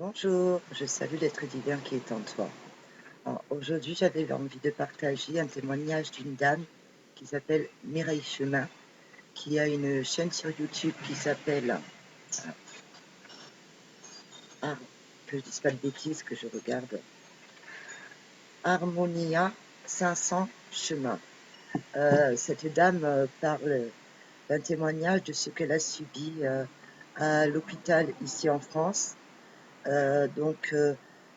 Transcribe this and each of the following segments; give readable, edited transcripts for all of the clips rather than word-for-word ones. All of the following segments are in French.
Bonjour, je salue l'être divin qui est en toi. Alors, aujourd'hui, j'avais envie de partager un témoignage d'une dame qui s'appelle Mireille Chemin, qui a une chaîne sur YouTube qui s'appelle, que je dise pas de bêtises, que je regarde, Harmonia 500 Chemins. Cette dame parle d'un témoignage de ce qu'elle a subi à l'hôpital ici en France.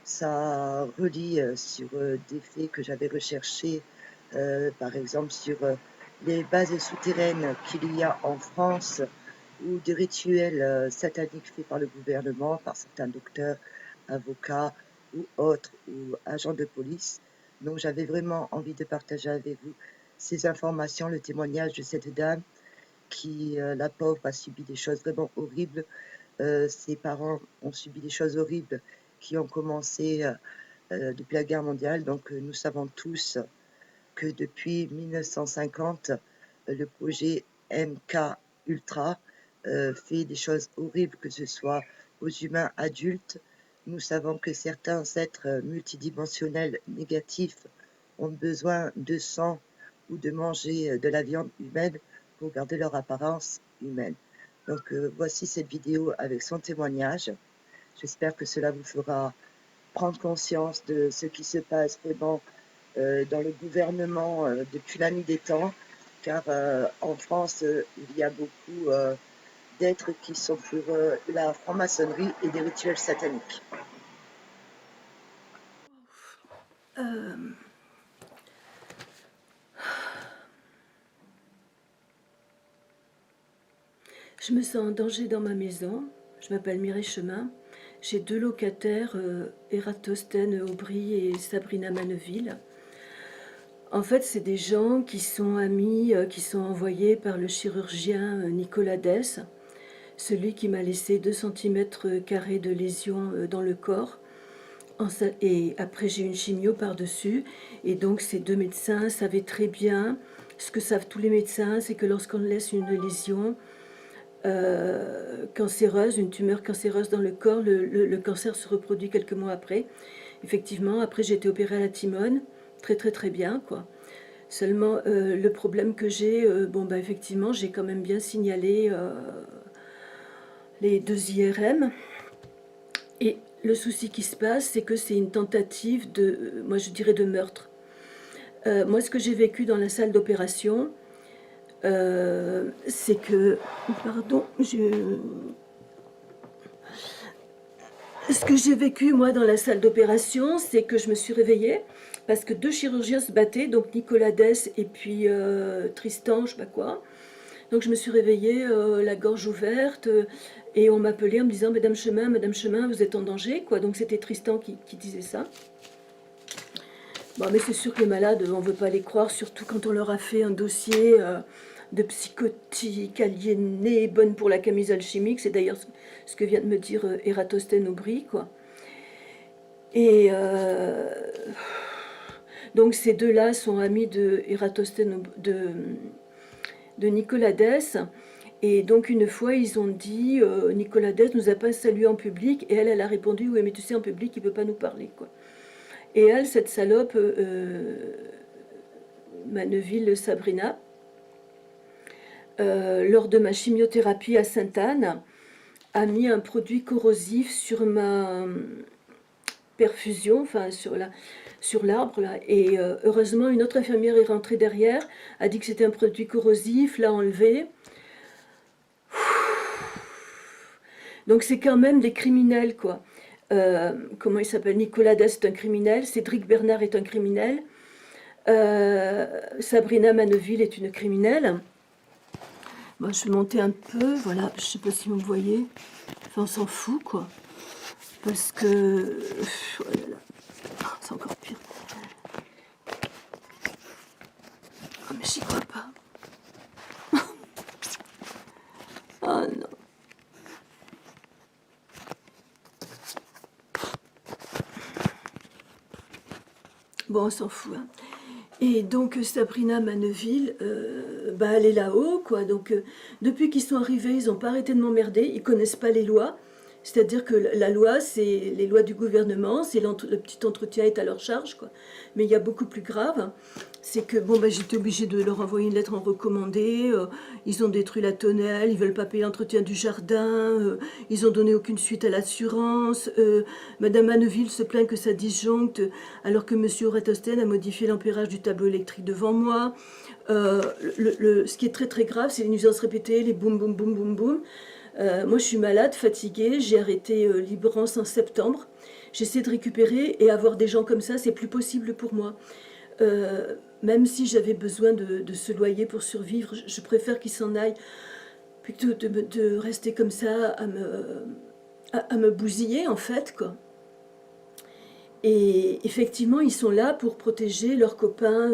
Ça relie sur des faits que j'avais recherchés, par exemple sur les bases souterraines qu'il y a en France ou des rituels sataniques faits par le gouvernement, par certains docteurs, avocats ou autres, ou agents de police. Donc j'avais vraiment envie de partager avec vous ces informations, le témoignage de cette dame qui, la pauvre, a subi des choses vraiment horribles. Ses parents ont subi des choses horribles qui ont commencé depuis la guerre mondiale. Donc nous savons tous que depuis 1950, le projet MK Ultra fait des choses horribles, que ce soit aux humains adultes. Nous savons que certains êtres multidimensionnels négatifs ont besoin de sang ou de manger de la viande humaine pour garder leur apparence humaine. Donc voici cette vidéo avec son témoignage. J'espère que cela vous fera prendre conscience de ce qui se passe vraiment dans le gouvernement depuis la nuit des temps, car en France, il y a beaucoup d'êtres qui sont pour la franc-maçonnerie et des rituels sataniques. Je me sens en danger dans ma maison. Je m'appelle Mireille Chemin. J'ai deux locataires, Eratosthène Aubry et Sabrina Manneville. En fait, c'est des gens qui sont amis, qui sont envoyés par le chirurgien Nicolas Dess, celui qui m'a laissé 2 cm² de lésions dans le corps. Et après, j'ai une chimio par-dessus. Et donc, ces deux médecins savaient très bien, ce que savent tous les médecins, c'est que lorsqu'on laisse une lésion cancéreuse, une tumeur cancéreuse dans le corps, le cancer se reproduit quelques mois après. Effectivement, après j'ai été opérée à la Timone, très bien quoi. Seulement le problème que j'ai, effectivement j'ai quand même bien signalé les 2 IRM. Et le souci qui se passe, c'est que c'est une tentative de, moi je dirais de meurtre. Moi ce que j'ai vécu dans la salle d'opération, c'est que, pardon, ce que j'ai vécu moi dans la salle d'opération, c'est que je me suis réveillée parce que 2 chirurgiens se battaient, donc Nicolas Dess et puis Tristan, je sais pas quoi. Donc je me suis réveillée, la gorge ouverte, et on m'appelait en me disant Madame Chemin, vous êtes en danger, quoi. Donc c'était Tristan qui disait ça. Bon, mais c'est sûr que les malades, on ne veut pas les croire, surtout quand on leur a fait un dossier de psychotique, aliénée, bonne pour la camisole chimique. C'est d'ailleurs ce que vient de me dire Eratosthène Aubry, quoi. Et donc ces deux-là sont amis de Eratosthène, de Nicolas Dess. Et donc une fois, ils ont dit, Nicolas Dess nous a pas salué en public, et elle a répondu, oui mais tu sais, en public, il ne peut pas nous parler, quoi. Et elle, cette salope, Manneville Sabrina, lors de ma chimiothérapie à Sainte-Anne, a mis un produit corrosif sur ma perfusion, enfin sur l'arbre là. Et heureusement, une autre infirmière est rentrée derrière, a dit que c'était un produit corrosif, l'a enlevé. Donc c'est quand même des criminels, quoi. Comment il s'appelle? Nicolas Dess est un criminel, Cédric Bernard est un criminel, Sabrina Manneville est une criminelle. Moi, je vais monter un peu, voilà, je sais pas si vous me voyez, enfin on s'en fout, quoi, parce que, oh là là, c'est encore pire. Oh, mais j'y crois pas. Oh non. Bon, on s'en fout, hein. Et donc Sabrina Manneville, elle est là-haut, quoi. Donc depuis qu'ils sont arrivés, ils n'ont pas arrêté de m'emmerder. Ils connaissent pas les lois. C'est-à-dire que la loi, c'est les lois du gouvernement, c'est le petit entretien est à leur charge, quoi. Mais il y a beaucoup plus grave, c'est que bon, ben, j'étais obligée de leur envoyer une lettre en recommandé. Ils ont détruit la tonnelle, ils veulent pas payer l'entretien du jardin, ils ont donné aucune suite à l'assurance. Madame Anneville se plaint que ça disjoncte, alors que Monsieur Ratosten a modifié l'ampérage du tableau électrique devant moi. Ce qui est très très grave, c'est les nuisances répétées, les boum boum boum boum boum. Moi, je suis malade, fatiguée, j'ai arrêté Librance en septembre. J'essaie de récupérer et avoir des gens comme ça, c'est plus possible pour moi. Même si j'avais besoin de ce loyer pour survivre, je préfère qu'ils s'en aillent plutôt de rester comme ça à me bousiller, en fait, quoi. Et effectivement, ils sont là pour protéger leur copain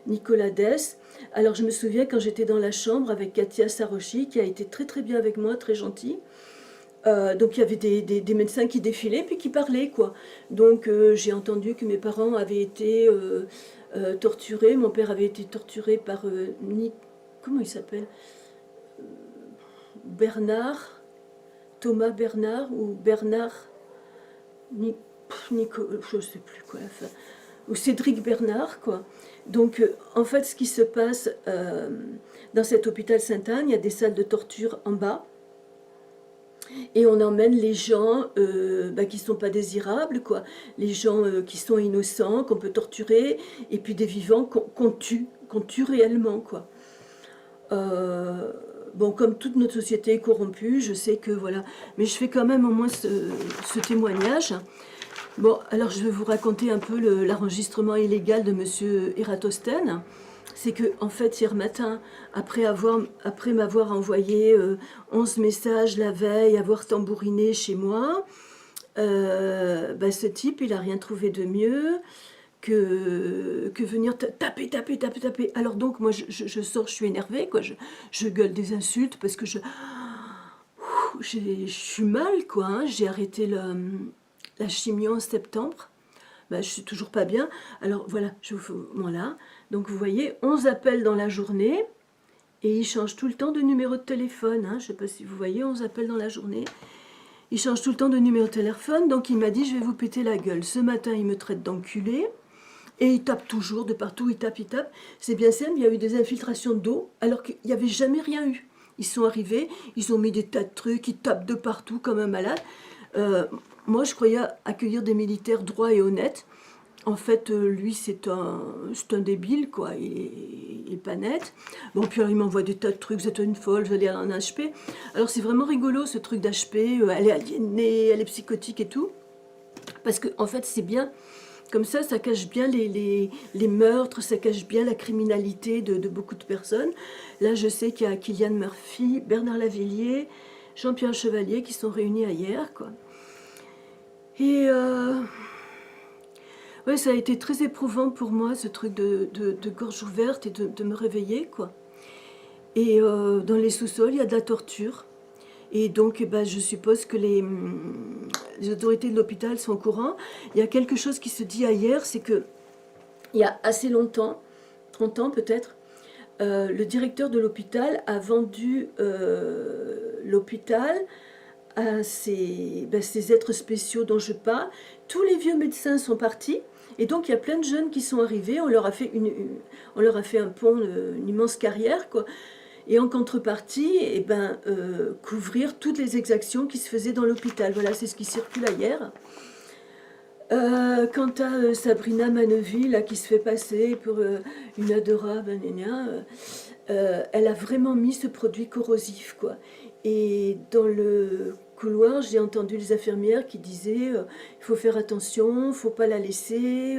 Nicolas Dess. Alors je me souviens quand j'étais dans la chambre avec Katia Sarochi, qui a été très très bien avec moi, très gentille. Donc il y avait des médecins qui défilaient puis qui parlaient, quoi. Donc j'ai entendu que mes parents avaient été torturés. Mon père avait été torturé par comment il s'appelle, Bernard, Thomas Bernard ou Bernard Nico, je ne sais plus quoi, enfin, ou Cédric Bernard, quoi. Donc en fait ce qui se passe dans cet hôpital Sainte-Anne, il y a des salles de torture en bas. Et on emmène les gens qui ne sont pas désirables, quoi. Les gens qui sont innocents, qu'on peut torturer, et puis des vivants qu'on tue réellement, quoi. Bon, comme toute notre société est corrompue, je sais que voilà. Mais je fais quand même au moins ce témoignage. Bon, alors je vais vous raconter un peu l'enregistrement illégal de Monsieur Eratosthène. C'est que, en fait, hier matin, après m'avoir envoyé 11 messages la veille, avoir tambouriné chez moi, ce type, il n'a rien trouvé de mieux que venir taper, taper, taper, taper. Alors donc, moi, je sors, je suis énervée, quoi. Je gueule des insultes parce que je suis mal, quoi. Hein. J'ai arrêté la chimio en septembre. Je suis toujours pas bien. Alors voilà, voilà. Donc vous voyez, 11 appels dans la journée. Et il change tout le temps de numéro de téléphone. Hein. Je ne sais pas si vous voyez, 11 appels dans la journée. Il change tout le temps de numéro de téléphone. Donc il m'a dit, je vais vous péter la gueule. Ce matin, il me traite d'enculé. Et il tape toujours de partout, il tape, il tape. C'est bien simple, il y a eu des infiltrations d'eau, alors qu'il n'y avait jamais rien eu. Ils sont arrivés, ils ont mis des tas de trucs, ils tapent de partout comme un malade. Moi, je croyais accueillir des militaires droits et honnêtes. En fait, lui, c'est un débile, quoi. Il est pas net. Bon, puis alors, il m'envoie des tas de trucs. Vous êtes une folle, vous allez en HP. Alors, c'est vraiment rigolo, ce truc d'HP. Elle est aliénée, elle est psychotique et tout. Parce que, en fait, c'est bien. Comme ça cache bien les meurtres, ça cache bien la criminalité de beaucoup de personnes. Là, je sais qu'il y a Kylian Murphy, Bernard Lavillier, Jean-Pierre Chevalier qui sont réunis hier, quoi. Et ouais, ça a été très éprouvant pour moi, ce truc de gorge ouverte et de me réveiller, quoi. Et dans les sous-sols, il y a de la torture. Et donc, je suppose que les autorités de l'hôpital sont au courant. Il y a quelque chose qui se dit ailleurs, c'est que il y a assez longtemps, 30 ans peut-être, le directeur de l'hôpital a vendu l'hôpital à ces êtres spéciaux dont je parle. Tous les vieux médecins sont partis. Et donc, il y a plein de jeunes qui sont arrivés. On leur a fait un pont, une immense carrière, quoi. Et en contrepartie, couvrir toutes les exactions qui se faisaient dans l'hôpital. Voilà, c'est ce qui circule hier. Quant à Sabrina Maneville, là, qui se fait passer pour une adorable, elle a vraiment mis ce produit corrosif, quoi. Et dans le couloir, j'ai entendu les infirmières qui disaient il faut faire attention, il ne faut pas la laisser.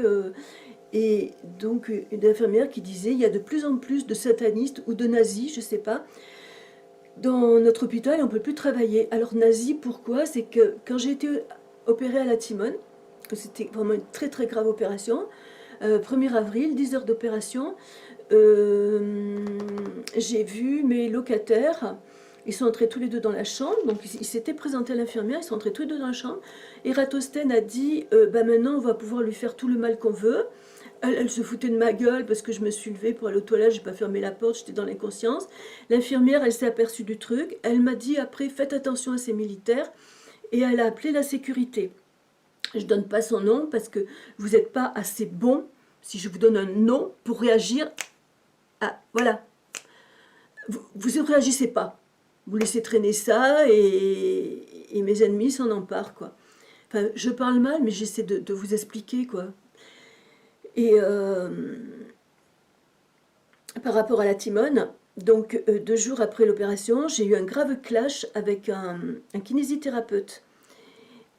Et donc, une infirmière qui disait il y a de plus en plus de satanistes ou de nazis, je ne sais pas, dans notre hôpital et on ne peut plus travailler. Alors, nazis, pourquoi? C'est que quand j'ai été opérée à la Timone, que c'était vraiment une très très grave opération, 1er avril, 10 heures d'opération, j'ai vu mes locataires. Ils sont entrés tous les deux dans la chambre, donc ils s'étaient présentés à l'infirmière, ils sont entrés tous les deux dans la chambre. Et Eratosthène a dit maintenant on va pouvoir lui faire tout le mal qu'on veut. elle se foutait de ma gueule parce que je me suis levée pour aller aux toilettes, j'ai pas fermé la porte, j'étais dans l'inconscience. L'infirmière, elle s'est aperçue du truc, elle m'a dit après, faites attention à ces militaires, et elle a appelé la sécurité. Je donne pas son nom parce que vous n'êtes pas assez bon, si je vous donne un nom, pour réagir à... Voilà. Vous ne réagissez pas. Vous laissez traîner ça et mes ennemis s'en emparent, quoi. Enfin, je parle mal, mais j'essaie de vous expliquer, quoi. Et par rapport à la Timone, donc 2 jours après l'opération, j'ai eu un grave clash avec un kinésithérapeute.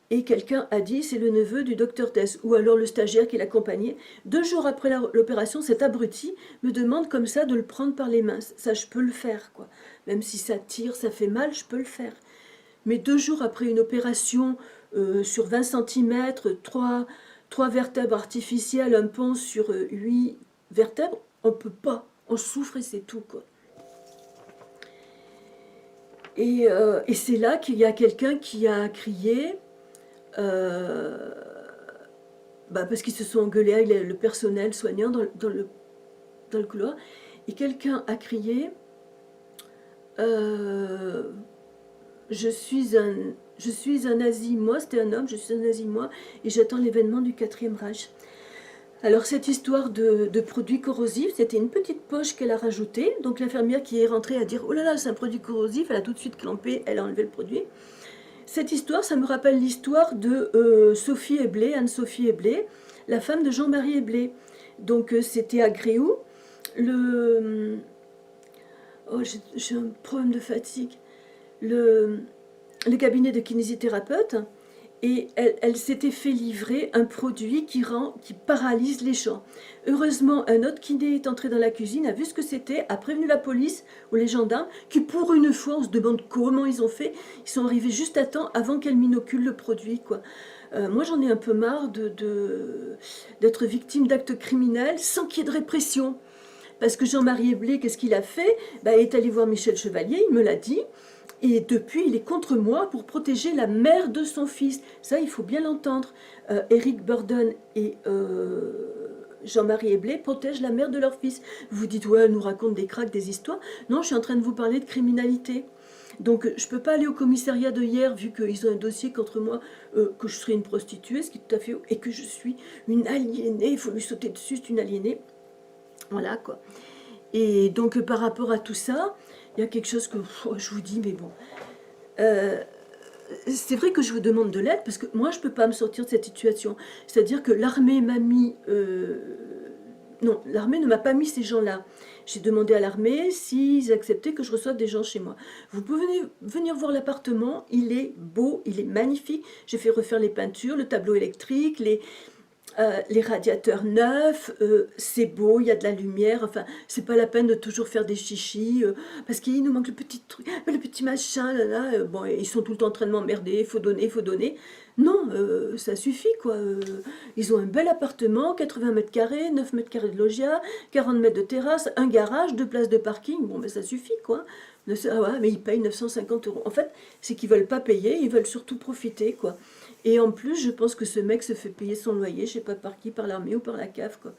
Et quelqu'un a dit, c'est le neveu du docteur Tess, ou alors le stagiaire qui l'accompagnait. 2 jours après l'opération, cet abruti me demande comme ça de le prendre par les mains. Ça, je peux le faire, quoi. Même si ça tire, ça fait mal, je peux le faire. Mais 2 jours après une opération sur 20 centimètres, 3 vertèbres artificielles, un pont sur 8 vertèbres, on ne peut pas. On souffre et c'est tout, quoi. Et c'est là qu'il y a quelqu'un qui a crié, parce qu'ils se sont engueulés avec le personnel soignant dans le couloir, et quelqu'un a crié je suis un nazi, moi, c'était un homme, je suis un nazi, moi, et j'attends l'événement du 4e Reich. Alors cette histoire de produit corrosif, c'était une petite poche qu'elle a rajoutée, donc l'infirmière qui est rentrée à dire « Oh là là, c'est un produit corrosif », elle a tout de suite clampé, elle a enlevé le produit. Cette histoire, ça me rappelle l'histoire de Sophie Eblé, Anne-Sophie Eblé, la femme de Jean-Marie Eblé. Donc c'était à Gréoux. Oh, j'ai un problème de fatigue. Le cabinet de kinésithérapeute, et elle s'était fait livrer un produit qui paralyse les gens. Heureusement, un autre kiné est entré dans la cuisine, a vu ce que c'était, a prévenu la police ou les gendarmes, qui pour une fois, on se demande comment ils ont fait, ils sont arrivés juste à temps avant qu'elle m'inocule le produit, quoi. Moi, j'en ai un peu marre d'être victime d'actes criminels sans qu'il y ait de répression. Parce que Jean-Marie Eblé, qu'est-ce qu'il a fait? Il est allé voir Michel Chevalier, il me l'a dit, et depuis, il est contre moi pour protéger la mère de son fils. Ça, il faut bien l'entendre. Eric Burdon et Jean-Marie Eblé protègent la mère de leur fils. Vous vous dites, ouais, elle nous raconte des cracks, des histoires. Non, je suis en train de vous parler de criminalité. Donc, je ne peux pas aller au commissariat de hier, vu qu'ils ont un dossier contre moi, que je serai une prostituée, ce qui est tout à fait... et que je suis une aliénée, il faut lui sauter dessus, c'est une aliénée. Voilà, quoi. Et donc, par rapport à tout ça, il y a quelque chose que je vous dis, mais bon. C'est vrai que je vous demande de l'aide, parce que moi, je ne peux pas me sortir de cette situation. C'est-à-dire que l'armée m'a mis... non, l'armée ne m'a pas mis ces gens-là. J'ai demandé à l'armée s'ils acceptaient que je reçoive des gens chez moi. Vous pouvez venir voir l'appartement, il est beau, il est magnifique. J'ai fait refaire les peintures, le tableau électrique, les radiateurs neufs, c'est beau, il y a de la lumière, enfin, c'est pas la peine de toujours faire des chichis, parce qu'il nous manque le petit truc, le petit machin, là, là, bon, ils sont tout le temps en train de m'emmerder, il faut donner, il faut donner. Non, ça suffit, quoi. Ils ont un bel appartement, 80 mètres carrés, 9 mètres carrés de loggia, 40 mètres de terrasse, un garage, 2 places de parking, bon, ben ça suffit, quoi. Ah ouais, mais ils payent 950 €. En fait, c'est qu'ils veulent pas payer, ils veulent surtout profiter, quoi. Et en plus, je pense que ce mec se fait payer son loyer, je sais pas par qui, par l'armée ou par la CAF, quoi.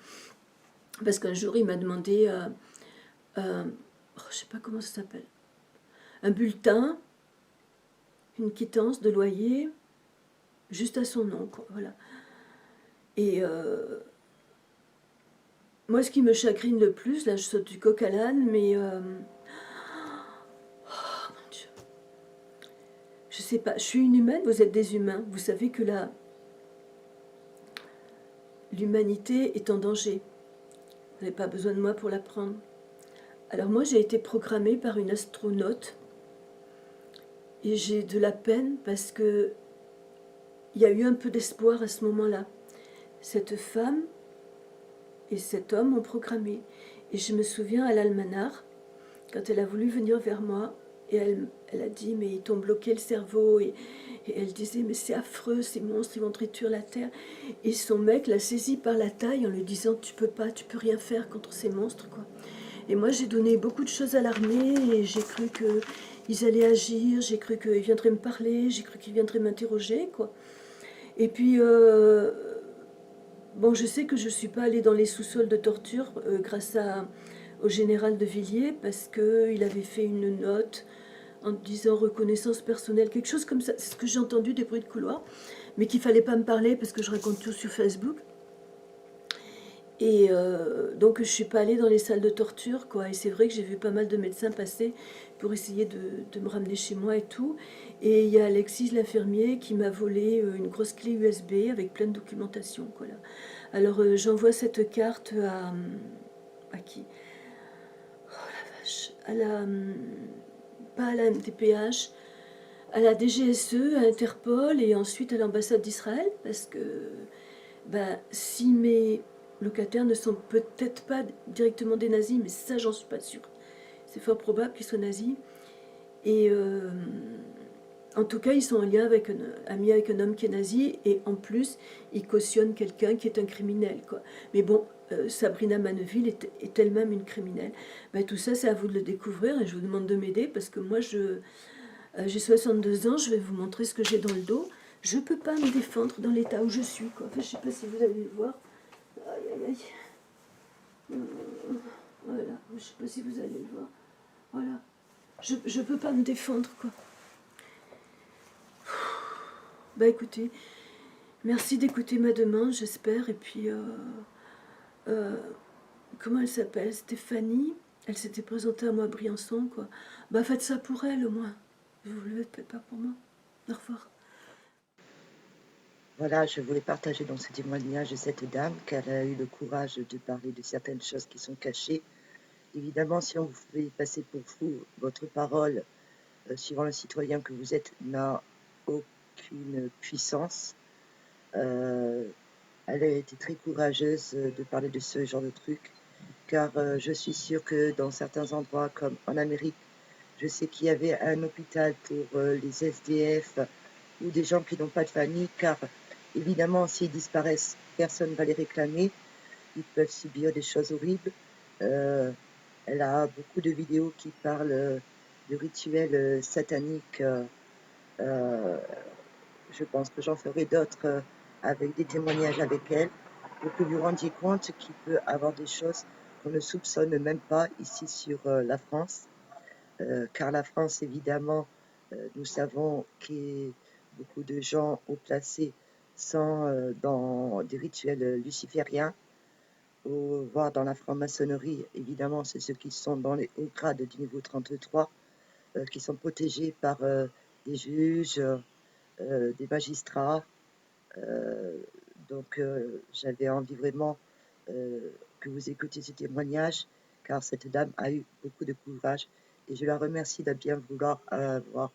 Parce qu'un jour, il m'a demandé, je sais pas comment ça s'appelle, un bulletin, une quittance de loyer, juste à son nom, quoi, voilà. Et moi, ce qui me chagrine le plus, là, je saute du coq à l'âne, mais... je sais pas, je suis une humaine, vous êtes des humains. Vous savez que l'humanité est en danger. Vous n'avez pas besoin de moi pour l'apprendre. Alors moi, j'ai été programmée par une astronaute et j'ai de la peine parce que il y a eu un peu d'espoir à ce moment-là. Cette femme et cet homme m'ont programmée. Et je me souviens à l'almanach, quand elle a voulu venir vers moi, et elle a dit, mais ils t'ont bloqué le cerveau. Et elle disait, mais c'est affreux, ces monstres, ils vont détruire la terre. Et son mec l'a saisie par la taille en lui disant, tu peux rien faire contre ces monstres, quoi. Et moi, j'ai donné beaucoup de choses à l'armée, et j'ai cru qu'ils allaient agir, j'ai cru qu'ils viendraient me parler, j'ai cru qu'ils viendraient m'interroger, quoi. Et puis, bon, je sais que je ne suis pas allée dans les sous-sols de torture au général de Villiers parce qu'il avait fait une note en disant reconnaissance personnelle, quelque chose comme ça. C'est ce que j'ai entendu des bruits de couloir, mais qu'il fallait pas me parler parce que je raconte tout sur Facebook. Et donc je suis pas allée dans les salles de torture, quoi. Et c'est vrai que j'ai vu pas mal de médecins passer pour essayer de me ramener chez moi et tout. Et il y a Alexis l'infirmier qui m'a volé une grosse clé USB avec plein de documentation, quoi, là. Alors j'envoie cette carte à qui? Vache, à la pas à la MDPH, à la DGSE, à Interpol et ensuite à l'ambassade d'Israël parce que ben, si mes locataires ne sont peut-être pas directement des nazis, mais ça j'en suis pas sûre. C'est fort probable qu'ils soient nazis. Et en tout cas, ils sont en lien avec amis avec un homme qui est nazi et en plus, ils cautionnent quelqu'un qui est un criminel, quoi. Mais bon, Sabrina Manneville est elle-même une criminelle. Ben, tout ça, c'est à vous de le découvrir et je vous demande de m'aider parce que moi, j'ai 62 ans, je vais vous montrer ce que j'ai dans le dos. Je peux pas me défendre dans l'état où je suis, quoi. Enfin, je sais pas si vous allez le voir. Aïe, aïe, aïe. Voilà, je sais pas si vous allez le voir. Voilà. Je peux pas me défendre, quoi. Bah écoutez, merci d'écouter ma demande, j'espère. Et puis, euh, comment elle s'appelle? Stéphanie. Elle s'était présentée à moi à Briançon, quoi. Bah faites ça pour elle, au moins. Vous le faites pas pour moi. Au revoir. Voilà, je voulais partager dans ce témoignage de cette dame qu'elle a eu le courage de parler de certaines choses qui sont cachées. Évidemment, si on vous fait passer pour fou, votre parole, suivant le citoyen que vous êtes, n'a aucune puissance. Euh, Elle a été très courageuse de parler de ce genre de truc, car je suis sûre que dans certains endroits, comme en Amérique, je sais qu'il y avait un hôpital pour les SDF ou des gens qui n'ont pas de famille, car évidemment, s'ils disparaissent, personne ne va les réclamer. Ils peuvent subir des choses horribles. Euh, Elle a beaucoup de vidéos qui parlent de rituels sataniques. Euh, je pense que j'en ferai d'autres avec des témoignages avec elle pour que vous vous rendiez compte qu'il peut avoir des choses qu'on ne soupçonne même pas ici sur la France. Car la France, évidemment, nous savons que beaucoup de gens haut placés sont dans des rituels lucifériens, ou voire dans la franc-maçonnerie. Évidemment, c'est ceux qui sont dans les hauts grades du niveau 33, qui sont protégés par des juges, des magistrats. Euh, donc, j'avais envie vraiment que vous écoutiez ce témoignage, car cette dame a eu beaucoup de courage et je la remercie de bien vouloir avoir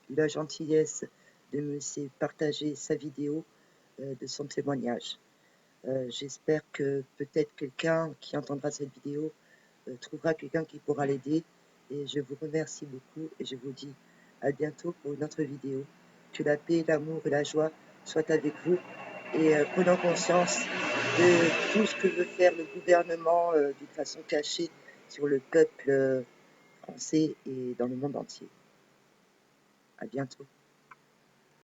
eu la gentillesse de me laisser partager sa vidéo de son témoignage. J'espère que peut-être quelqu'un qui entendra cette vidéo trouvera quelqu'un qui pourra l'aider. Et je vous remercie beaucoup et je vous dis à bientôt pour une autre vidéo. Que la paix, l'amour et la joie soient avec vous et prenons conscience de tout ce que veut faire le gouvernement d'une façon cachée sur le peuple français et dans le monde entier. À bientôt.